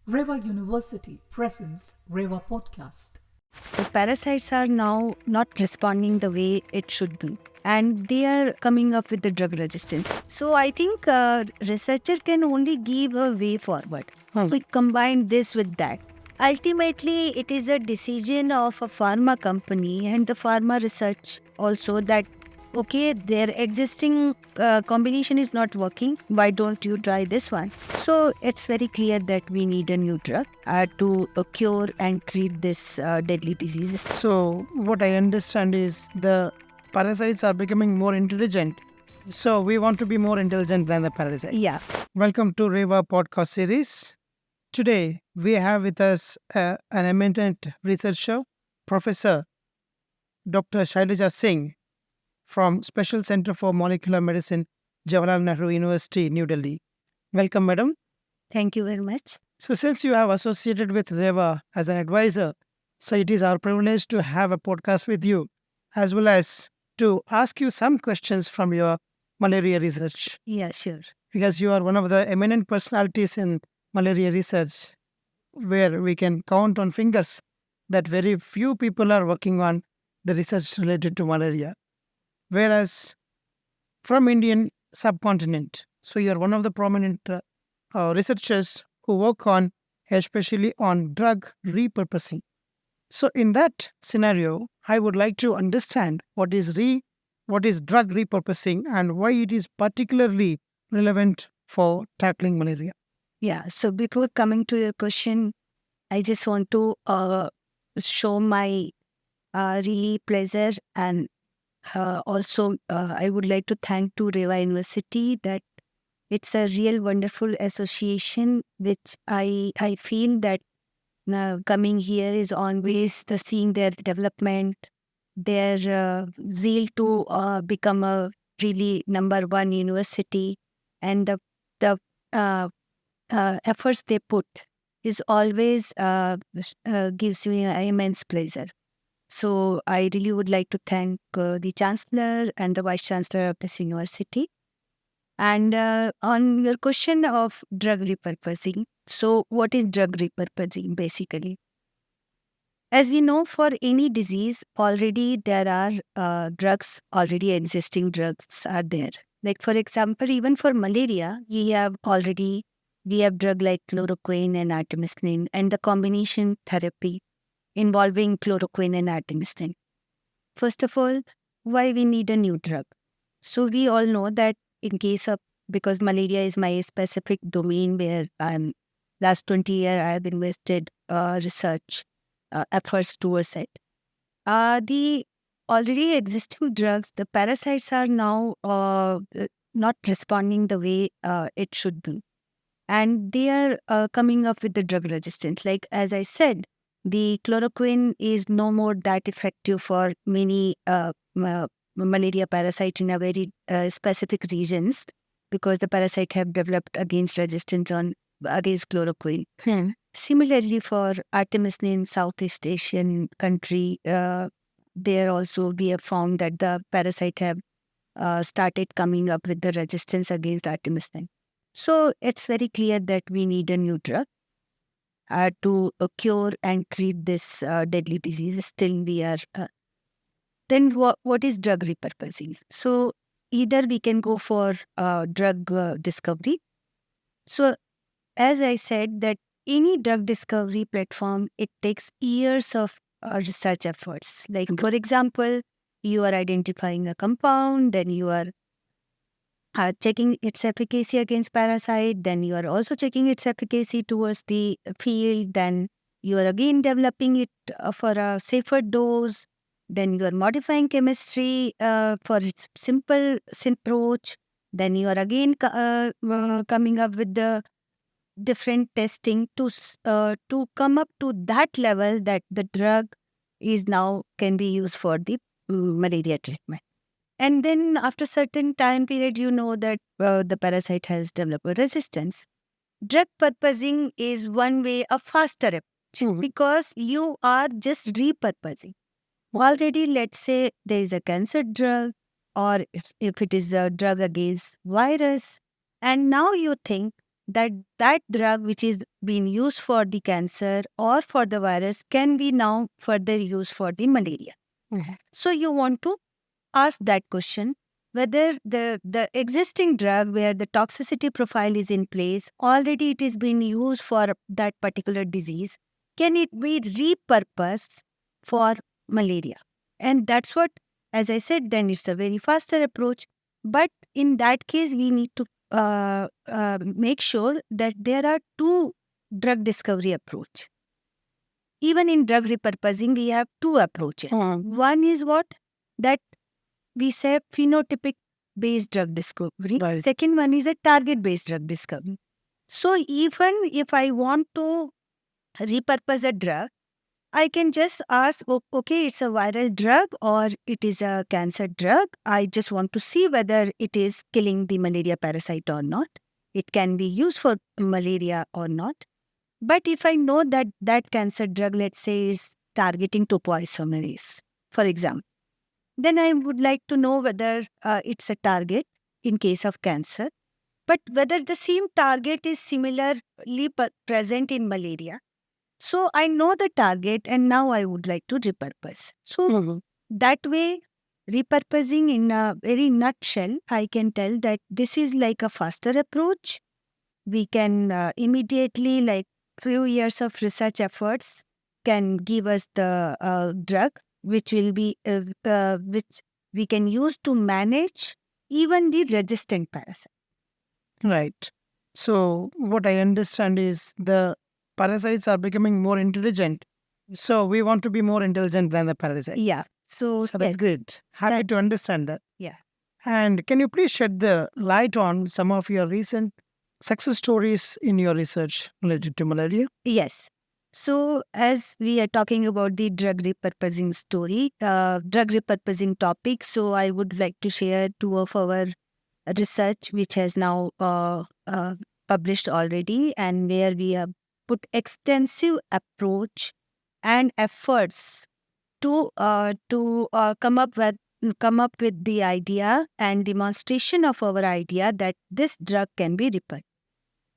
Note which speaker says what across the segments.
Speaker 1: Reva University presents Reva Podcast.
Speaker 2: The parasites are now not responding the way it should be, and they are coming up with the drug resistance. So I think researcher can only give a way forward. We combine this with that. Ultimately, it is a decision of a pharma company and the pharma research also that okay, their existing combination is not working. Why don't you try this one? So it's very clear that we need a new drug to cure and treat this deadly disease.
Speaker 3: So, what I understand is the parasites are becoming more intelligent. So, we want to be more intelligent than the parasite.
Speaker 2: Yeah.
Speaker 3: Welcome to Reva podcast series. Today, we have with us an eminent researcher, Professor Dr. Shailaja Singh from Special Center for Molecular Medicine, Jawaharlal Nehru University, New Delhi. Welcome, madam.
Speaker 2: Thank you very much.
Speaker 3: So, since you have associated with Reva as an advisor, so it is our privilege to have a podcast with you, as well as to ask you some questions from your malaria research,
Speaker 2: Yeah, sure.
Speaker 3: because you are one of the eminent personalities in malaria research, where we can count on fingers that very few people are working on the research related to malaria. Whereas from Indian subcontinent, so you are one of the prominent researchers who work on especially on drug repurposing. So in that scenario, I would like to understand what is drug repurposing and why it is particularly relevant for tackling malaria.
Speaker 2: Yeah. So before coming to your question, I just want to show my really pleasure and also I would like to thank to Reva University that it's a real wonderful association which I feel that coming here is always the seeing their development, their zeal to become a really number one university, and the uh, efforts they put is always gives you immense pleasure. So I really would like to thank the Chancellor and the Vice Chancellor of this university. And on your question of drug repurposing, so what is drug repurposing basically? As we know, for any disease, already there are drugs, already existing drugs are there. Like for example, even for malaria, we have drug like chloroquine and artemisinin and the combination therapy involving chloroquine and artemisinin. First of all, why we need a new drug? So we all know that in case of because malaria is my specific domain where I'm last 20 years I have invested research efforts towards it. The already existing drugs, the parasites are now not responding the way it should be. And they are coming up with the drug resistance. Like as I said, the chloroquine is no more that effective for many malaria parasite in a very specific regions because the parasite have developed against resistance on against chloroquine. Similarly, for artemisinin, Southeast Asian country, there also we have found that the parasite have started coming up with the resistance against artemisinin. So it's very clear that we need a new drug to cure and treat this deadly disease. Still, we are. Then what is drug repurposing? So either we can go for drug discovery. So as I said, that any drug discovery platform, it takes years of research efforts. Like for example, you are identifying a compound, then you are checking its efficacy against parasite, then you are also checking its efficacy towards the field, then you are again developing it for a safer dose, then you are modifying chemistry for its simple approach, then you are again coming up with the different testing to come up to that level that the drug is now can be used for the malaria treatment. And then after certain time period, you know that the parasite has developed a resistance. Drug purposing is one way a faster approach because you are just repurposing. Already, let's say there is a cancer drug or if it is a drug against virus, and now you think that that drug which is being used for the cancer or for the virus can be now further used for the malaria.
Speaker 3: Mhm.
Speaker 2: So you want to ask that question whether the existing drug where the toxicity profile is in place, already it is being used for that particular disease, can it be repurposed for malaria? And that's what, as I said, then it's a very faster approach. But in that case, we need to make sure that there are two drug discovery approach. Even in drug repurposing, we have two approaches. One is what? That we say phenotypic based drug discovery.
Speaker 3: Right.
Speaker 2: Second one is a target based drug discovery. So even if I want to repurpose a drug, I can just ask, okay, it's a viral drug or it is a cancer drug. I just want to see whether it is killing the malaria parasite or not. It can be used for malaria or not. But if I know that that cancer drug, let's say, is targeting topoisomerase, for example, then I would like to know whether it's a target in case of cancer, but whether the same target is similarly present in malaria. So I know the target and now I would like to repurpose. So that way, repurposing in a very nutshell, I can tell that this is like a faster approach. We can immediately, like few years of research efforts, can give us the drug which will be which we can use to manage even the resistant parasite.
Speaker 3: Right. So what I understand is the parasites are becoming more intelligent. So we want to be more intelligent than the parasite.
Speaker 2: Yeah. So,
Speaker 3: So that's
Speaker 2: yes,
Speaker 3: good. Happy
Speaker 2: that-
Speaker 3: to understand that.
Speaker 2: Yeah.
Speaker 3: And can you please shed the light on some of your recent success stories in your research related to malaria?
Speaker 2: Yes. So, as we are talking about the drug repurposing story, drug repurposing topic, so I would like to share two of our research which has now published already, and where we have put extensive approach and efforts to come up with the idea and demonstration of our idea that this drug can be repurposed.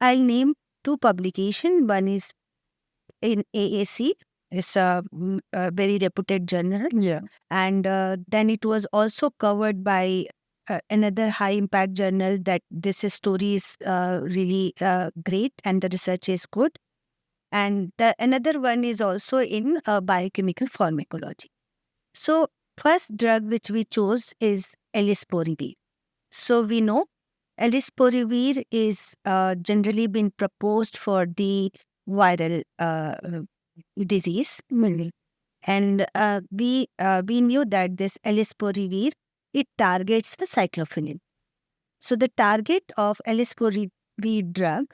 Speaker 2: I'll name two publications. One is in AAC. It's a very reputed journal.
Speaker 3: Yeah.
Speaker 2: And then it was also covered by another high impact journal that this story is really great and the research is good. And the another one is also in biochemical pharmacology. So first drug which we chose is Elisporivir. So we know Elisporivir is generally been proposed for the viral disease. And we knew that this Elisporivir, it targets the cyclophilin. So the target of Elisporivir drug,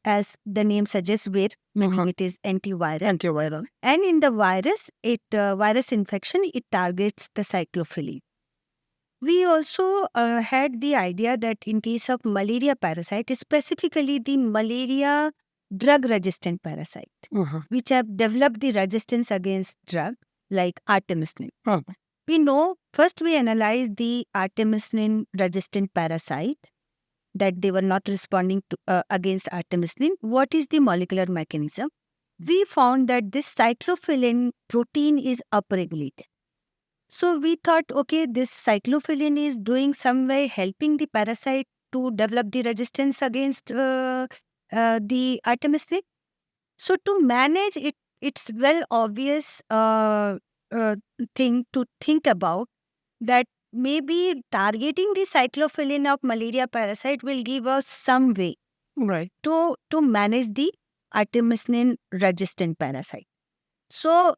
Speaker 2: as the name suggests, vir, meaning it is antiviral.
Speaker 3: Antiviral.
Speaker 2: And in the virus, virus infection, it targets the cyclophilin. We also had the idea that in case of malaria parasite, specifically the malaria drug-resistant parasite, which have developed the resistance against drug like artemisinin. We know, first we analyzed the artemisinin-resistant parasite, that they were not responding to against artemisinin. What is the molecular mechanism? We found that this cyclophilin protein is upregulated. So we thought, okay, this cyclophilin is doing some way helping the parasite to develop the resistance against the artemisinin. So to manage it, it's well obvious thing to think about, that maybe targeting the cyclophilin of malaria parasite will give us some way
Speaker 3: Right.
Speaker 2: to manage the artemisinin resistant parasite. So,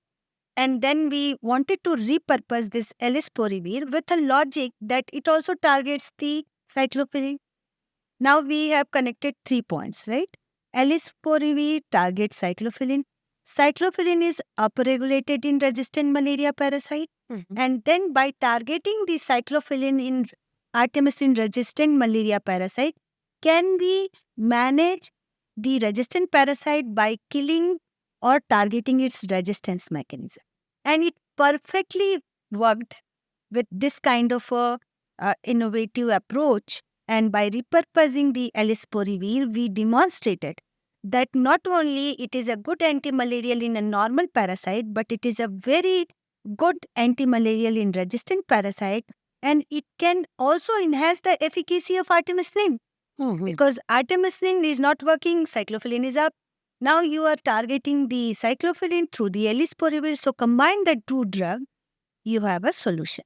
Speaker 2: and then we wanted to repurpose this Elisporivir with a logic that it also targets the cyclophilin. Now we have connected 3 points, right? Elisporivir targets cyclophilin. Cyclophilin is upregulated in resistant malaria parasite. And then by targeting the cyclophilin in artemisinin resistant malaria parasite, can we manage the resistant parasite by killing or targeting its resistance mechanism? And it perfectly worked with this kind of a innovative approach. And by repurposing the alisporivir, we demonstrated that not only it is a good antimalarial in a normal parasite, but it is a very good antimalarial in resistant parasite, and it can also enhance the efficacy of artemisinin. Because artemisinin is not working, cyclophilin is up. Now you are targeting the cyclophilin through the alisporivir. So combine the two drugs, you have a solution.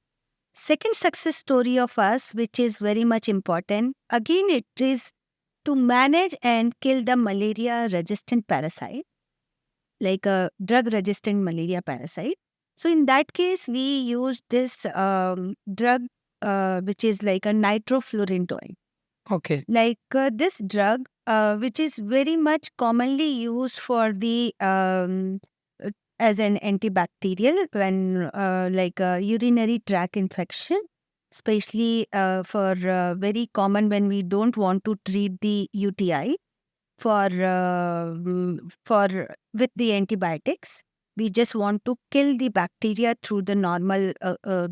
Speaker 2: Second success story of us, which is very much important, again it is to manage and kill the malaria-resistant parasite, like a drug-resistant malaria parasite. So in that case, we use this drug, which is like a nitroflurintoin.
Speaker 3: Okay.
Speaker 2: Like this drug, which is very much commonly used for the as an antibacterial when like urinary tract infection, especially for very common when we don't want to treat the UTI for with the antibiotics. We just want to kill the bacteria through the normal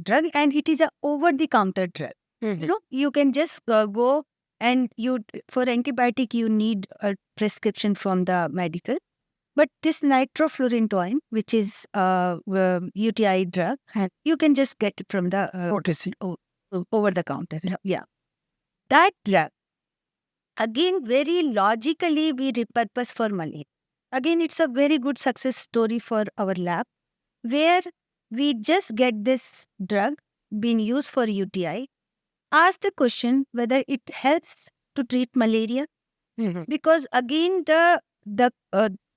Speaker 2: drug, and it is a over-the-counter drug. You know, you can just go and for antibiotic you need a prescription from the medical. But this nitroflurintoin, which is UTI drug, you can just get it from the
Speaker 3: OTC.
Speaker 2: over the counter. Yeah. That drug, again, very logically we repurpose for malaria. Again, it's a very good success story for our lab, where we just get this drug being used for UTI, ask the question whether it helps to treat malaria. Because again, the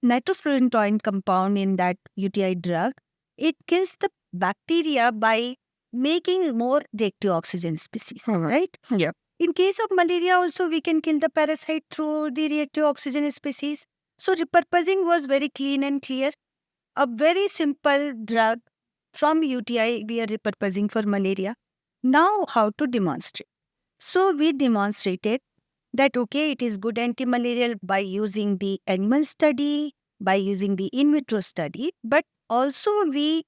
Speaker 2: nitroflurintoin compound in that UTI drug, it kills the bacteria by making more reactive oxygen species, right?
Speaker 3: Yeah.
Speaker 2: In case of malaria also, we can kill the parasite through the reactive oxygen species. So repurposing was very clean and clear. A very simple drug from UTI we are repurposing for malaria. Now how to demonstrate? So we demonstrated that, okay, it is good antimalarial by using the animal study, by using the in vitro study, but also we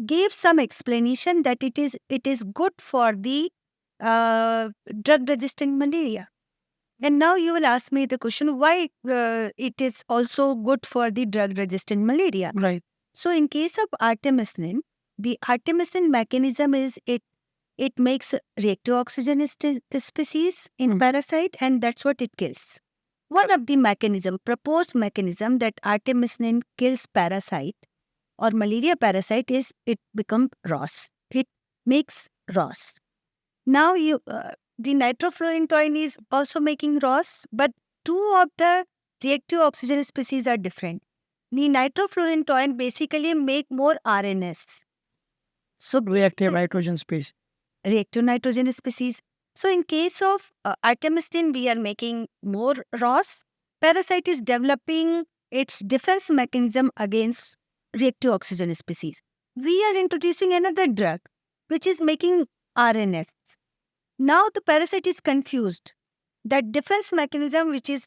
Speaker 2: gave some explanation that it is good for the drug-resistant malaria. And now you will ask me the question, why it is also good for the drug-resistant malaria?
Speaker 3: Right.
Speaker 2: So in case of artemisinin, the artemisinin mechanism is it makes reactive oxygen species in parasite, and that's what it kills. One of the proposed mechanism that artemisinin kills parasite or malaria parasite is it becomes ROS. It makes ROS. Now the nitroflurintoin is also making ROS, but two of the reactive oxygen species are different. The nitroflurintoin basically make more RNS. So
Speaker 3: Reactive nitrogen space.
Speaker 2: reactive nitrogen species. So in case of artemisinin, we are making more ROS. Parasite is developing its defense mechanism against reactive oxygen species. We are introducing another drug which is making RNS. Now the parasite is confused. That defense mechanism which is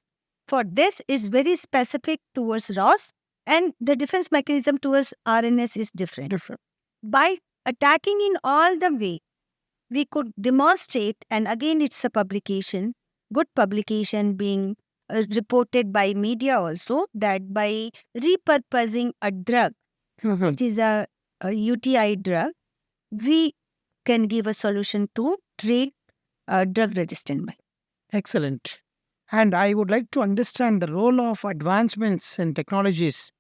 Speaker 2: for this is very specific towards ROS, and the defense mechanism towards RNS is different. By attacking in all the way, we could demonstrate, and again it's a publication, good publication being reported by media also, that by repurposing a drug, which is a UTI drug, we can give a solution to treat drug-resistant malaria.
Speaker 3: Excellent. And I would like to understand the role of advancements in technologies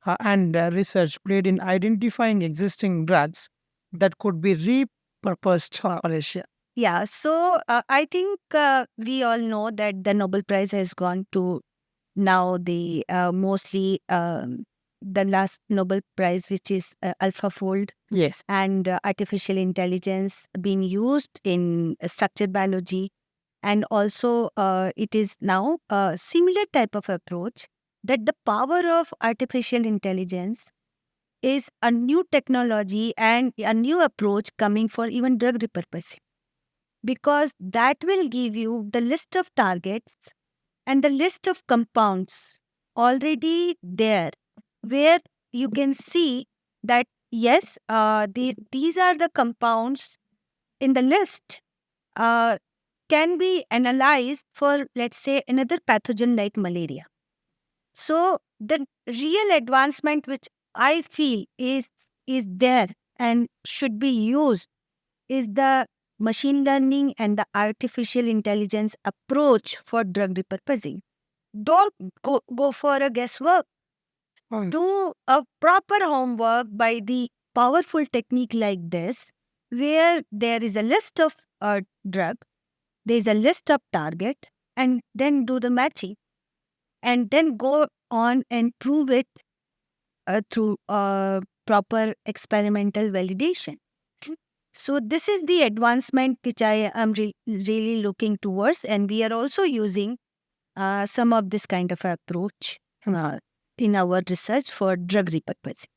Speaker 3: and research played in identifying existing drugs that could be repurposed for malaria.
Speaker 2: Yeah, so I think we all know that the Nobel Prize has gone to now the mostly the last Nobel Prize, which is AlphaFold.
Speaker 3: Yes.
Speaker 2: And artificial intelligence being used in structured biology. And also it is now a similar type of approach, that the power of artificial intelligence is a new technology and a new approach coming for even drug repurposing. Because that will give you the list of targets and the list of compounds already there, where you can see that, yes, these are the compounds in the list can be analyzed for, let's say, another pathogen like malaria. So the real advancement which I feel is there and should be used is the machine learning and the artificial intelligence approach for drug repurposing. Don't go for a guesswork. Do a proper homework by the powerful technique like this, where there is a list of drug, there is a list of target, and then do the matching, and then go on and prove it through proper experimental validation. So this is the advancement which I am really looking towards, and we are also using some of this kind of approach in our research for drug repurposing.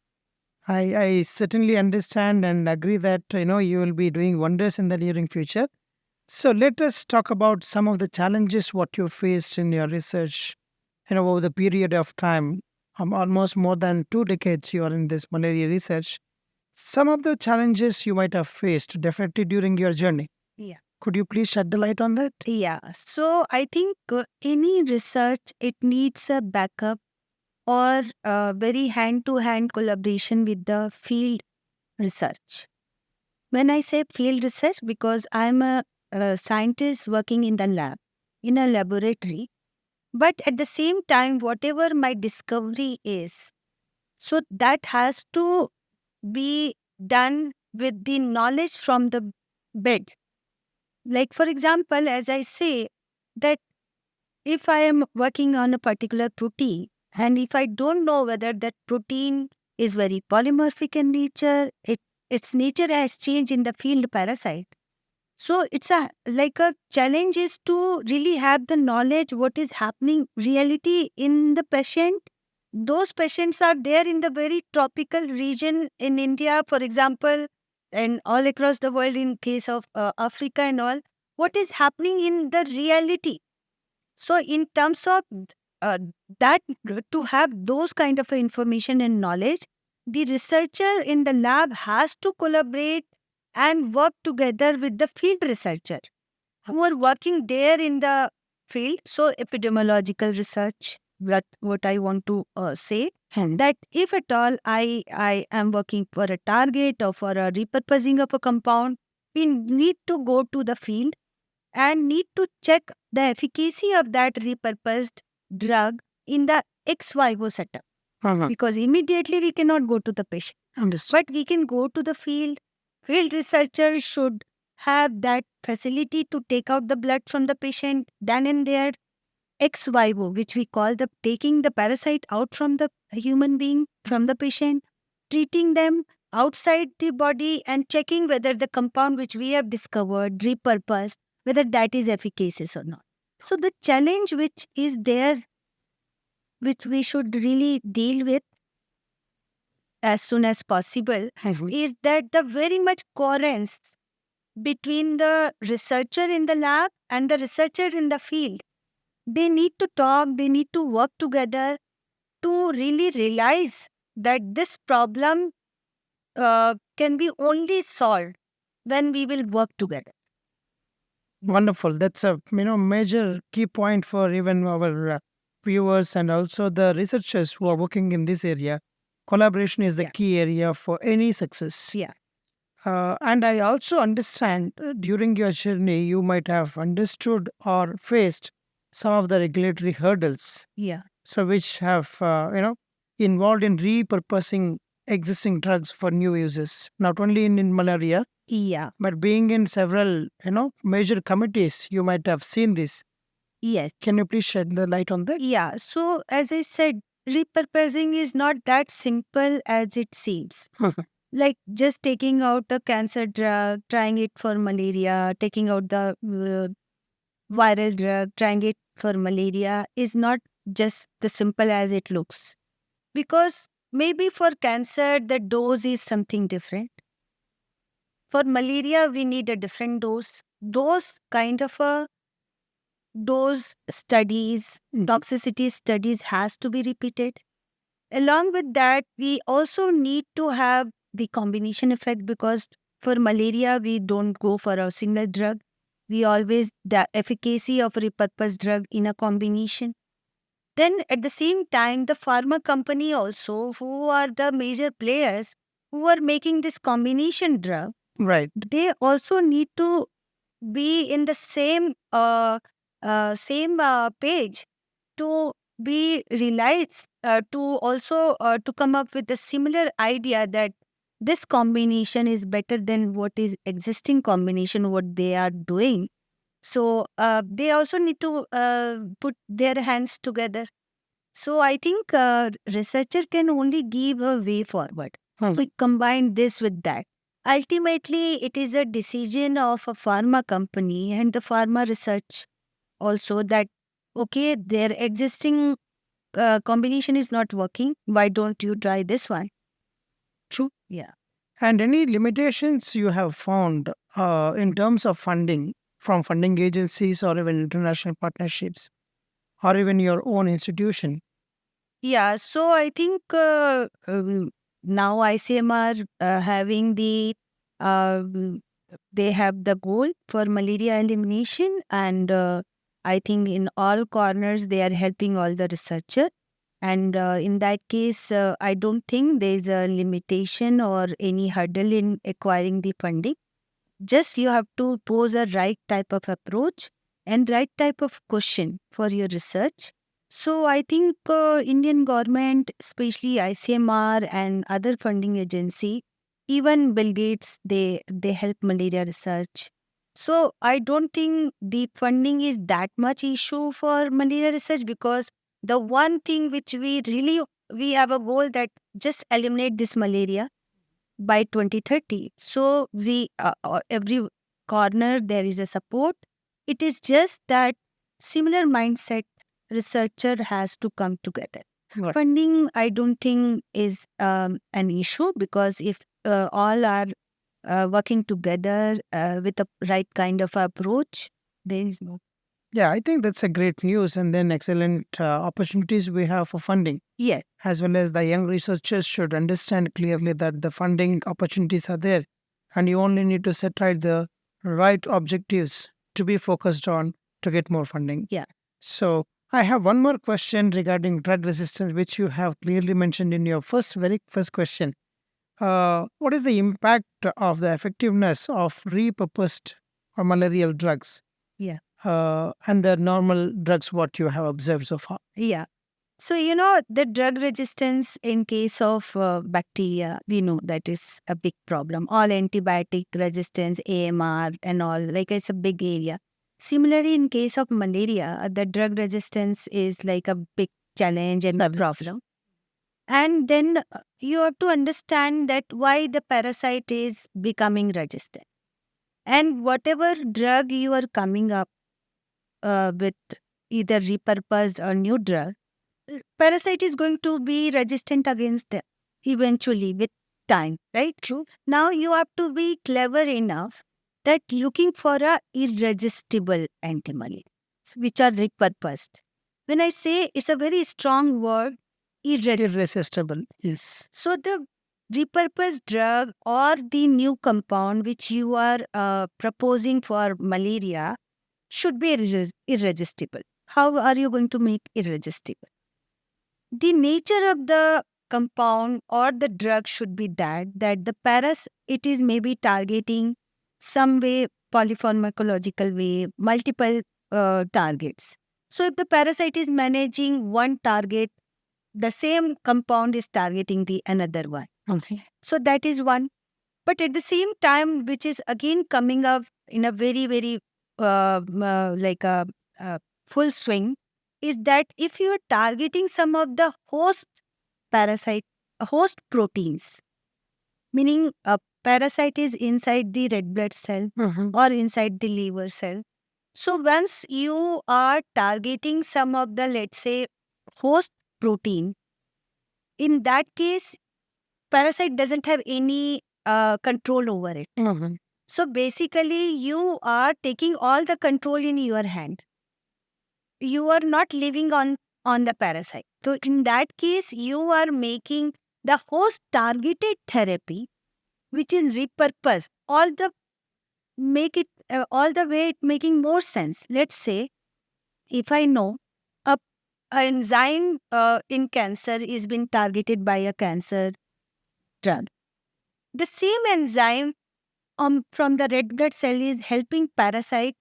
Speaker 3: I certainly understand and agree that you will be doing wonders in the nearing future. So let us talk about some of the challenges what you faced in your research. Over the period of time, almost more than 2 decades, you are in this malaria research. Some of the challenges you might have faced definitely during your journey.
Speaker 2: Yeah.
Speaker 3: Could you please shed the light on that?
Speaker 2: Yeah. So I think any research, it needs a backup or very hand-to-hand collaboration with the field research. When I say field research, because I'm a scientist working in the lab, in a laboratory, but at the same time, whatever my discovery is, so that has to be done with the knowledge from the bed. Like, for example, as I say, that if I am working on a particular protein, and if I don't know whether that protein is very polymorphic in nature, its nature has changed in the field parasite. So it's like a challenge is to really have the knowledge what is happening reality in the patient. Those patients are there in the very tropical region in India, for example, and all across the world in case of Africa and all. What is happening in the reality? So in terms of that, to have those kind of information and knowledge, the researcher in the lab has to collaborate and work together with the field researcher who are working there in the field. So epidemiological research, what I want to say, that if at all I am working for a target or for a repurposing of a compound, we need to go to the field and need to check the efficacy of that repurposed drug in the ex vivo setup. Because immediately we cannot go to the patient.
Speaker 3: Understood.
Speaker 2: But we can go to the field. Field researchers should have that facility to take out the blood from the patient, then and there, ex vivo, which we call the taking the parasite out from the human being, from the patient, treating them outside the body and checking whether the compound which we have discovered, repurposed, whether that is efficacious or not. So the challenge which is there, which we should really deal with as soon as possible, is that the very much coherence between the researcher in the lab and the researcher in the field. They need to talk, they need to work together to really realize that this problem can be only solved when we will work together.
Speaker 3: Wonderful. That's a major key point for even our viewers and also the researchers who are working in this area. Collaboration is the key area for any success.
Speaker 2: Yeah.
Speaker 3: And I also understand during your journey, you might have understood or faced some of the regulatory hurdles.
Speaker 2: Yeah.
Speaker 3: So which have, involved in repurposing existing drugs for new uses, not only in malaria,
Speaker 2: Yeah.
Speaker 3: but being in several, major committees, you might have seen this.
Speaker 2: Yes.
Speaker 3: Can you please shed the light on that?
Speaker 2: Yeah. So as I said, repurposing is not that simple as it seems. Like just taking out a cancer drug, trying it for malaria, taking out the viral drug, trying it for malaria is not just the simple as it looks. Because maybe for cancer, the dose is something different. For malaria, we need a different dose. Those kind of dose studies, toxicity studies has to be repeated. Along with that, we also need to have the combination effect because for malaria, we don't go for a single drug. We always the efficacy of repurposed drug in a combination. Then at the same time, the pharma company also, who are the major players who are making this combination drug,
Speaker 3: Right.
Speaker 2: they also need to be in the same page to be realized to also to come up with a similar idea that this combination is better than what is existing combination what they are doing. So they also need to put their hands together. So I think researcher can only give a way forward.
Speaker 3: Hmm.
Speaker 2: We combine this with that. Ultimately, it is a decision of a pharma company and the pharma research also that, okay, their existing combination is not working. Why don't you try this one?
Speaker 3: True.
Speaker 2: Yeah.
Speaker 3: And any limitations you have found in terms of funding from funding agencies or even international partnerships or even your own institution?
Speaker 2: Yeah. So I think now ICMR having uh, they have the goal for malaria elimination, and I think in all corners they are helping all the researcher. And in that case, I don't think there's a limitation or any hurdle in acquiring the funding. Just you have to pose a right type of approach and right type of question for your research. So I think Indian government, especially ICMR and other funding agency, even Bill Gates, they help malaria research. So I don't think the funding is that much issue for malaria research, because the one thing which we have a goal that just eliminate this malaria by 2030. So we every corner there is a support. It is just that similar mindset researcher has to come together.
Speaker 3: Right.
Speaker 2: Funding, I don't think is an issue, because if all are working together with the right kind of approach, there is no.
Speaker 3: Yeah, I think that's a great news and then excellent opportunities we have for funding,
Speaker 2: Yes.
Speaker 3: as well as the young researchers should understand clearly that the funding opportunities are there and you only need to set right objectives to be focused on to get more funding.
Speaker 2: Yeah.
Speaker 3: So I have one more question regarding drug resistance, which you have clearly mentioned in your very first question. What is the impact of the effectiveness of repurposed or malarial drugs
Speaker 2: Yeah.
Speaker 3: and the normal drugs, what you have observed so far?
Speaker 2: Yeah. So, the drug resistance in case of bacteria, we know that is a big problem. All antibiotic resistance, AMR, and all, like it's a big area. Similarly, in case of malaria, the drug resistance is like a big challenge and
Speaker 3: Correct.
Speaker 2: problem. And then you have to understand that why the parasite is becoming resistant. And whatever drug you are coming up with, either repurposed or new drug, parasite is going to be resistant against them eventually with time, right? True. Now you have to be clever enough that looking for a irresistible antimalaria, which are repurposed. When I say it's a very strong word,
Speaker 3: Irresistible. Yes.
Speaker 2: so the repurposed drug or the new compound which you are proposing for malaria should be irresistible. How are you going to make irresistible? The nature of the compound or the drug should be that the paras it is maybe targeting some way, polypharmacological way, multiple targets. So if the parasite is managing one target, the same compound is targeting the another one.
Speaker 3: Okay.
Speaker 2: So that is one. But at the same time, which is again coming up in a very, very like a full swing, is that if you are targeting some of the host parasite, host proteins, meaning a parasite is inside the red blood cell or inside the liver cell. So once you are targeting some of the, let's say, host protein, in that case, parasite doesn't have any control over it. So basically, you are taking all the control in your hand. You are not living on the parasite. So in that case, you are making the host targeted therapy, which is repurposed. All the make it all the way it making more sense. Let's say if I know a enzyme in cancer is being targeted by a cancer drug, the same enzyme from the red blood cell is helping parasite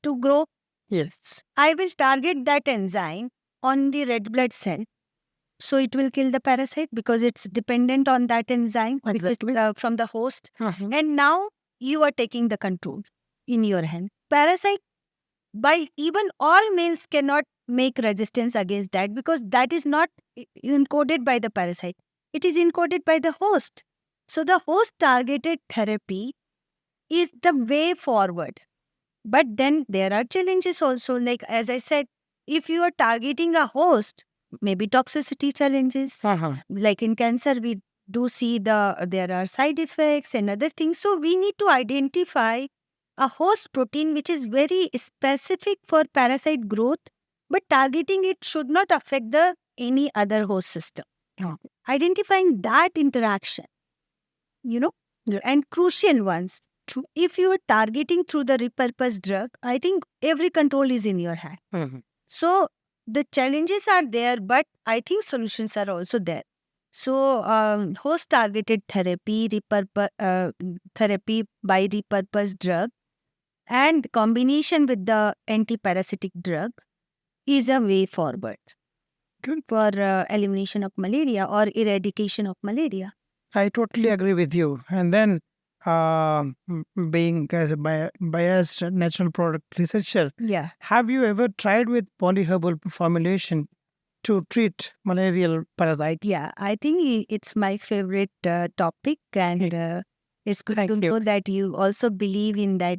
Speaker 2: to grow.
Speaker 3: Yes.
Speaker 2: I will target that enzyme on the red blood cell, so it will kill the parasite because it's dependent on that enzyme which is
Speaker 3: Exactly.
Speaker 2: from the host.
Speaker 3: Mhm.
Speaker 2: And now you are taking the control in your hand. Parasite, by even all means, cannot make resistance against that because that is not encoded by the parasite. It is encoded by the host. So the host targeted therapy is the way forward. But then there are challenges also. Like as I said, if you are targeting a host, maybe toxicity challenges.
Speaker 3: Uh-huh.
Speaker 2: Like in cancer, we do see there are side effects and other things. So we need to identify a host protein which is very specific for parasite growth, but targeting it should not affect the any other host system.
Speaker 3: Yeah.
Speaker 2: Identifying that interaction,
Speaker 3: Yeah.
Speaker 2: and crucial ones. If you are targeting through the repurposed drug, I think every control is in your hand.
Speaker 3: Mhm.
Speaker 2: So the challenges are there, but I think solutions are also there. So host targeted therapy, therapy by repurposed drug, and combination with the anti-parasitic drug is a way forward
Speaker 3: Good.
Speaker 2: for elimination of malaria or eradication of malaria.
Speaker 3: I totally agree with you. And then, being as a biased natural product researcher,
Speaker 2: Yeah.
Speaker 3: have you ever tried with polyherbal formulation to treat malarial parasite?
Speaker 2: Yeah, I think it's my favorite topic, and it's good
Speaker 3: Thank
Speaker 2: to
Speaker 3: you.
Speaker 2: know that you also believe in that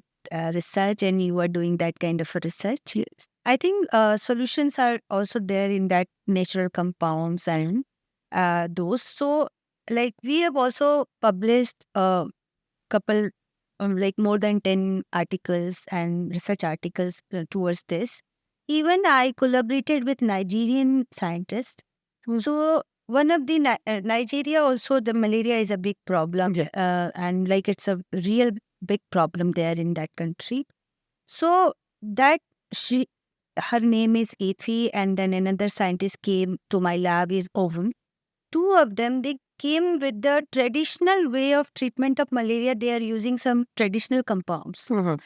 Speaker 2: research and you are doing that kind of a research.
Speaker 3: Yes.
Speaker 2: I think solutions are also there in that natural compounds and those. So, like we have also published a couple, like more than 10 articles and research articles towards this. Even I collaborated with Nigerian scientists. So one of the Nigeria also, the malaria is a big problem,
Speaker 3: Yeah.
Speaker 2: and like it's a real big problem there in that country. So that her name is Efi, and then another scientist came to my lab is Ovum. Two of them, they came with the traditional way of treatment of malaria. They are using some traditional compounds,
Speaker 3: Mhm.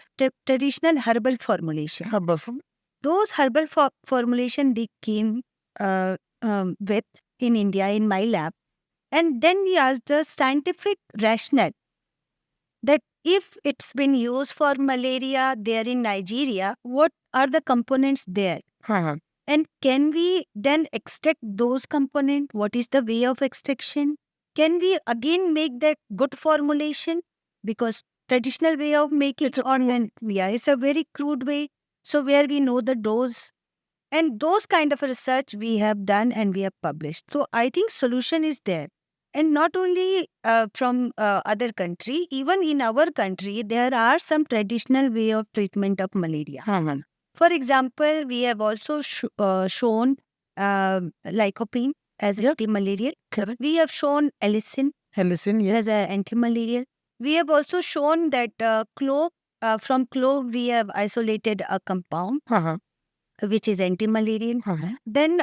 Speaker 2: traditional herbal formulation.
Speaker 3: Herbal form-
Speaker 2: Those herbal formulation they came with in India in my lab. And then we asked the scientific rationale that if it's been used for malaria there in Nigeria, what are the components there?
Speaker 3: Uh-huh.
Speaker 2: And can we then extract those components? What is the way of extraction? Can we again make that good formulation? Because traditional way of making it, or then it's a very crude way. So where we know the dose, and those kind of research we have done and we have published. So I think solution is there. And not only from other country, even in our country, there are some traditional way of treatment of malaria.
Speaker 3: Uh-huh.
Speaker 2: For example, we have also shown lycopene as anti-malarial. We have shown allicin
Speaker 3: Helicin, yes.
Speaker 2: as an anti-malarial. We have also shown that clove, from clove we have isolated a compound
Speaker 3: Uh-huh.
Speaker 2: which is anti-malarial.
Speaker 3: Uh-huh.
Speaker 2: Then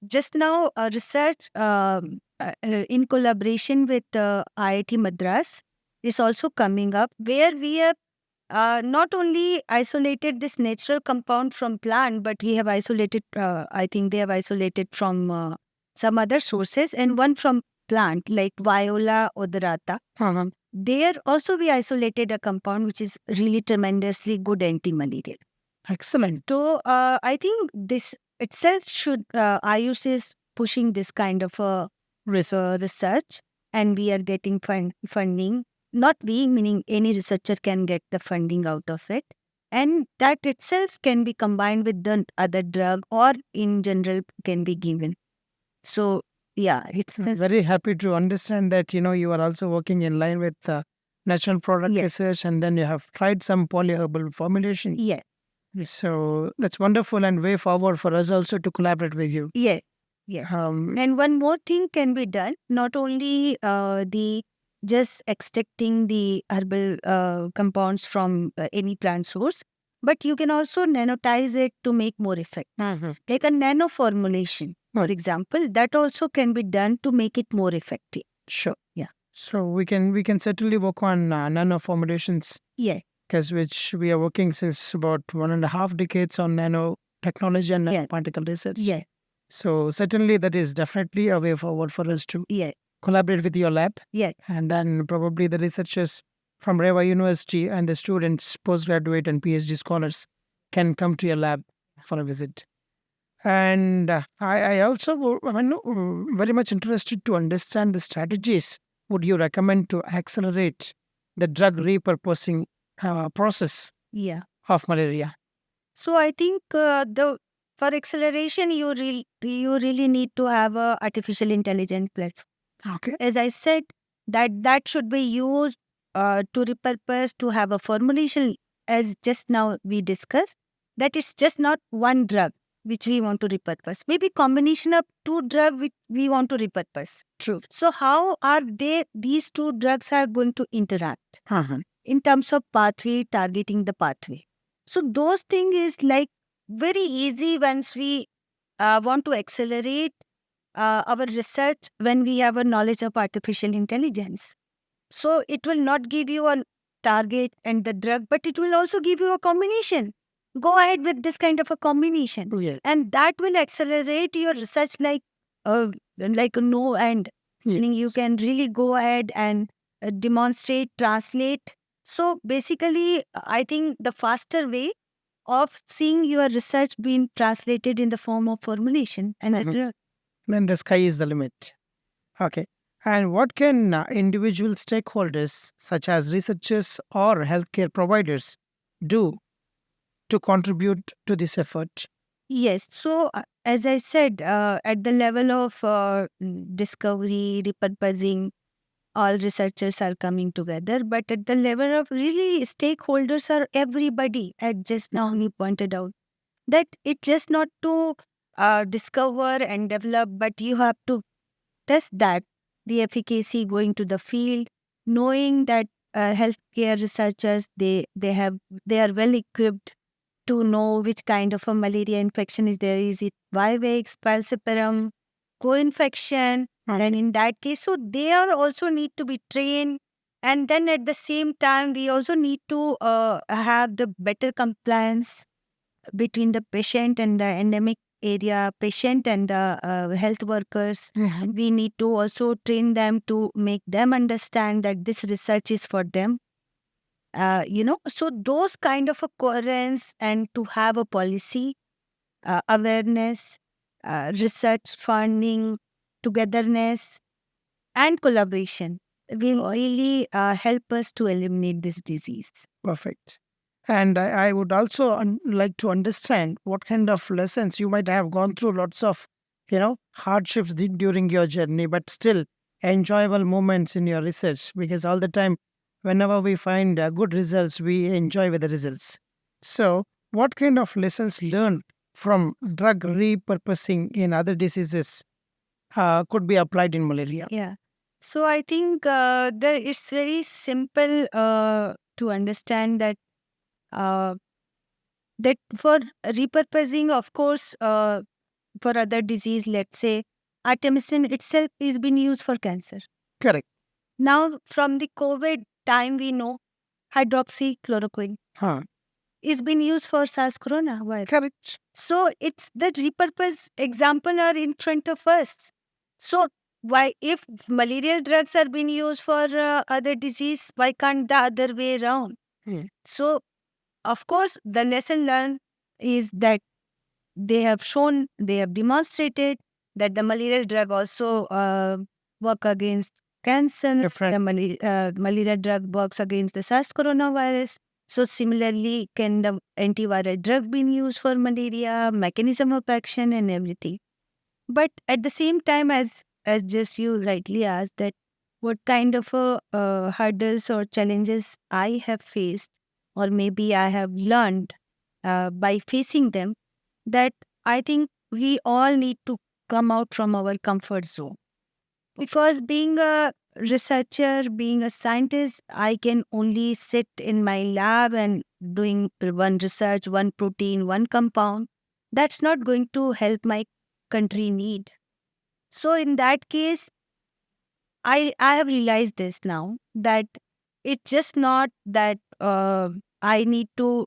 Speaker 2: just now research in collaboration with IIT Madras is also coming up, where we have not only isolated this natural compound from plant, but we have isolated, I think they have isolated from some other sources, and one from plant like Viola odorata.
Speaker 3: Uh-huh.
Speaker 2: There also we isolated a compound which is really tremendously good anti-malarial.
Speaker 3: Excellent.
Speaker 2: So I think this itself should, Ayush is pushing this kind of a research, and we are getting funding. Not we, meaning any researcher can get the funding out of it. And that itself can be combined with the other drug or in general can be given. So yeah, it's
Speaker 3: Very happy to understand that, you are also working in line with natural product
Speaker 2: Yes.
Speaker 3: research, and then you have tried some polyherbal formulation.
Speaker 2: yeah,
Speaker 3: So that's wonderful and way forward for us also to collaborate with you.
Speaker 2: yeah.
Speaker 3: Um,
Speaker 2: And one more thing can be done, not only the just extracting the herbal compounds from any plant source, but you can also nanotize it to make more effect. Like a nano formulation, for
Speaker 3: Right.
Speaker 2: example, that also can be done to make it more effective.
Speaker 3: Sure.
Speaker 2: Yeah.
Speaker 3: So we can certainly work on nano formulations,
Speaker 2: Yeah.
Speaker 3: because which we are working since about 1.5 decades on nano technology and
Speaker 2: Yeah.
Speaker 3: nanoparticle research.
Speaker 2: Yeah.
Speaker 3: So certainly that is definitely a way forward for us to
Speaker 2: Yeah.
Speaker 3: collaborate with your lab,
Speaker 2: Yeah.
Speaker 3: and then probably the researchers from Reva University and the students, postgraduate and PhD scholars, can come to your lab for a visit. And I also very much interested to understand the strategies would you recommend to accelerate the drug repurposing process
Speaker 2: Yeah.
Speaker 3: of malaria.
Speaker 2: So I think the for acceleration, you really need to have a artificial intelligence platform.
Speaker 3: Okay.
Speaker 2: As I said, that should be used to repurpose to have a formulation. As just now we discussed, that it's just not one drug which we want to repurpose. Maybe combination of two drugs which we want to repurpose.
Speaker 3: True.
Speaker 2: So how are these two drugs are going to interact
Speaker 3: Uh-huh.
Speaker 2: in terms of pathway, targeting the pathway? So those things is like very easy once we want to accelerate our research when we have a knowledge of artificial intelligence. So it will not give you a target and the drug, but it will also give you a combination. Go ahead with this kind of a combination,
Speaker 3: Yeah.
Speaker 2: and that will accelerate your research like no end.
Speaker 3: Yeah.
Speaker 2: Meaning you can really go ahead and demonstrate, translate. So basically, I think the faster way of seeing your research being translated in the form of formulation and the
Speaker 3: Mhm.
Speaker 2: drug.
Speaker 3: Then the sky is the limit. Okay. And what can individual stakeholders, such as researchers or healthcare providers, do to contribute to this effort?
Speaker 2: Yes. So, as I said, at the level of discovery, repurposing, all researchers are coming together. But at the level of really stakeholders are everybody, as just now you pointed out, that it's just not to discover and develop, but you have to test that, the efficacy going to the field, knowing that healthcare researchers, they are well equipped to know which kind of a malaria infection is there. Is it Vivax, falciparum, co-infection? And in that case, so they are also need to be trained. And then at the same time, we also need to have the better compliance between the patient and the endemic area, patient and the health workers. We need to also train them to make them understand that this research is for them. So those kind of a coherence and to have a policy, awareness, research funding, togetherness, and collaboration will really help us to eliminate this disease.
Speaker 3: Perfect. And I would also like to understand what kind of lessons you might have gone through, lots of, hardships during your journey, but still enjoyable moments in your research, because all the time, whenever we find good results, we enjoy with the results. So, what kind of lessons learned from drug repurposing in other diseases could be applied in malaria?
Speaker 2: Yeah. So I think it's very simple to understand that uh, that for repurposing, of course, for other disease, let's say artemisinin itself is being used for cancer.
Speaker 3: Correct.
Speaker 2: Now, from the COVID time, we know hydroxychloroquine
Speaker 3: Huh.
Speaker 2: is being used for SARS coronavirus.
Speaker 3: Correct.
Speaker 2: So it's the repurpose example are in front of us. So why, if malarial drugs are being used for other disease, why can't the other way around? So of course, the lesson learned is that they have shown, they have demonstrated that the malarial drug also work against cancer.
Speaker 3: Different.
Speaker 2: The malaria drug works against the SARS coronavirus. So similarly, can the antiviral drug be used for malaria, mechanism of action and everything. But at the same time, as just you rightly asked, that what kind of hurdles or challenges I have faced, or maybe I have learned by facing them, that I think we all need to come out from our comfort zone. Because being a researcher, being a scientist, I can only sit in my lab and doing one research, one protein, one compound. That's not going to help my country need. So in that case, I have realized this now that it's just not that I need to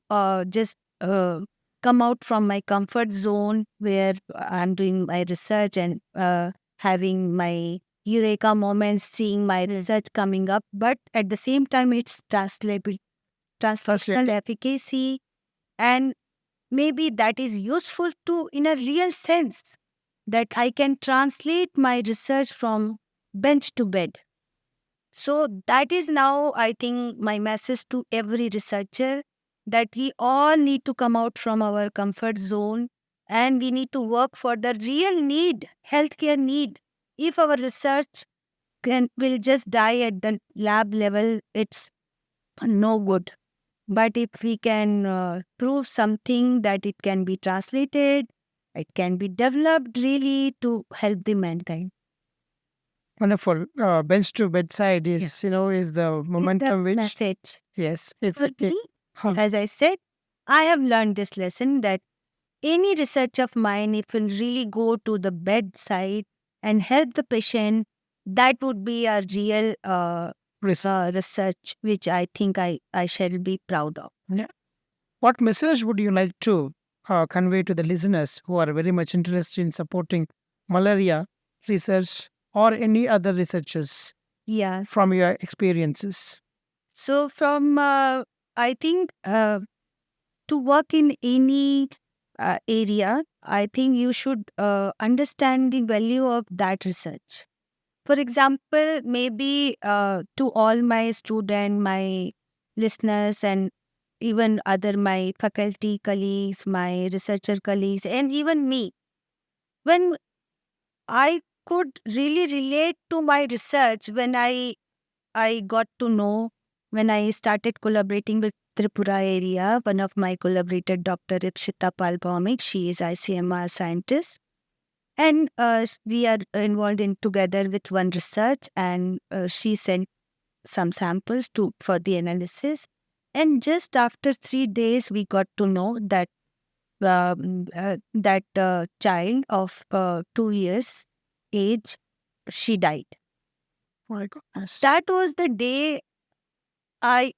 Speaker 2: just come out from my comfort zone where I'm doing my research and having my eureka moments, seeing my research coming up, but at the same time, it's translational efficacy, and maybe that is useful to in a real sense that I can translate my research from bench to bed. So that is now, I think, my message to every researcher that we all need to come out from our comfort zone and we need to work for the real need, healthcare need. If our research will just die at the lab level, it's no good. But if we can prove something that it can be translated, it can be developed really to help the mankind.
Speaker 3: Wonderful. Bench to bedside is, is the momentum
Speaker 2: The
Speaker 3: which,
Speaker 2: message.
Speaker 3: yes, it's
Speaker 2: For
Speaker 3: okay.
Speaker 2: me,
Speaker 3: Huh.
Speaker 2: as I said, I have learned this lesson that any research of mine, if it will really go to the bedside and help the patient, that would be a real research, which I think I shall be proud of.
Speaker 3: What message would you like to convey to the listeners who are very much interested in supporting malaria research or any other researchers
Speaker 2: Yeah.
Speaker 3: from your experiences?
Speaker 2: So from, I think, to work in any area, I think you should understand the value of that research. For example, maybe to all my students, my listeners, and even other my faculty colleagues, my researcher colleagues, and even me, when I could really relate to my research, when I got to know, when I started collaborating with Tripura area, one of my collaborator, Dr. Ipshita Pal Bhaumik, she is ICMR scientist. And we are involved in together with one research, and she sent some samples to for the analysis. And just after 3 days, we got to know that that child of 2 years age, she died.
Speaker 3: My goodness.
Speaker 2: That was the day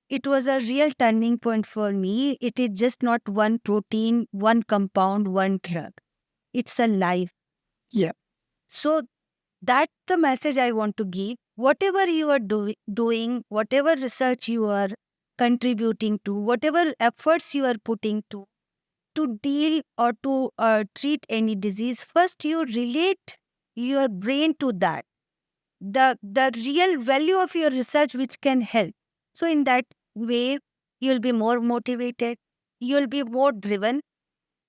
Speaker 2: it was a real turning point for me. It is just not one protein, one compound, one drug. It's a life.
Speaker 3: Yeah.
Speaker 2: So that's the message I want to give. Whatever you are doing, whatever research you are contributing to, whatever efforts you are putting to deal or to treat any disease, first you relate your brain to that. The real value of your research which can help. So in that way, you'll be more motivated, you'll be more driven,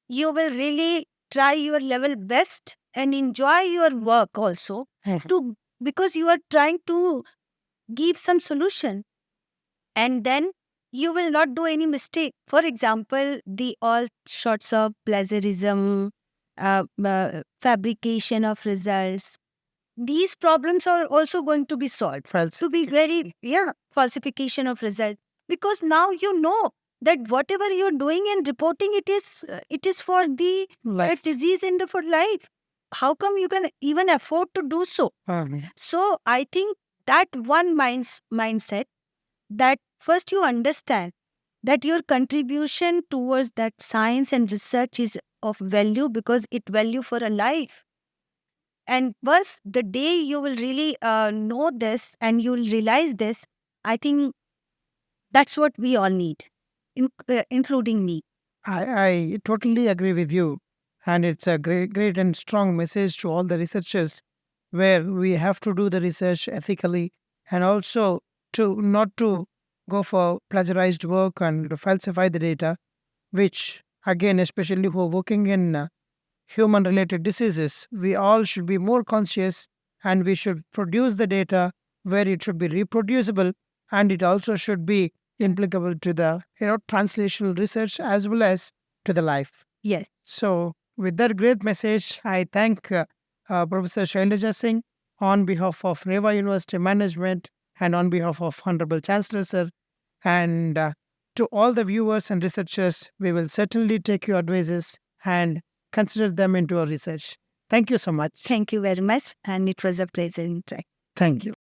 Speaker 2: you will really try your level best and enjoy your work also to because you are trying to give some solution, and then you will not do any mistake. For example, the all sorts of plagiarism, fabrication of results, these problems are also going to be solved. To be very, falsification of result. Because now you know that whatever you're doing and reporting, it is for the disease and for life. How come you can even afford to do so? So I think that one mindset, that first you understand that your contribution towards that science and research is of value because it value for a life. And once the day you will really know this and you will realize this, I think that's what we all need, including me.
Speaker 3: I totally agree with you. And it's a great and strong message to all the researchers where we have to do the research ethically and also to not to go for plagiarized work and to falsify the data, which again, especially who are working in human related diseases, we all should be more conscious and we should produce the data where it should be reproducible and it also should be applicable to the translational research as well as to the life.
Speaker 2: Yes.
Speaker 3: So with that great message, I thank Professor Shailaja Singh on behalf of Reva University Management and on behalf of Honorable Chancellor Sir, and to all the viewers and researchers, we will certainly take your advices and consider them into our research. Thank you so much.
Speaker 2: Thank you very much. And it was a pleasant.
Speaker 3: Thank you.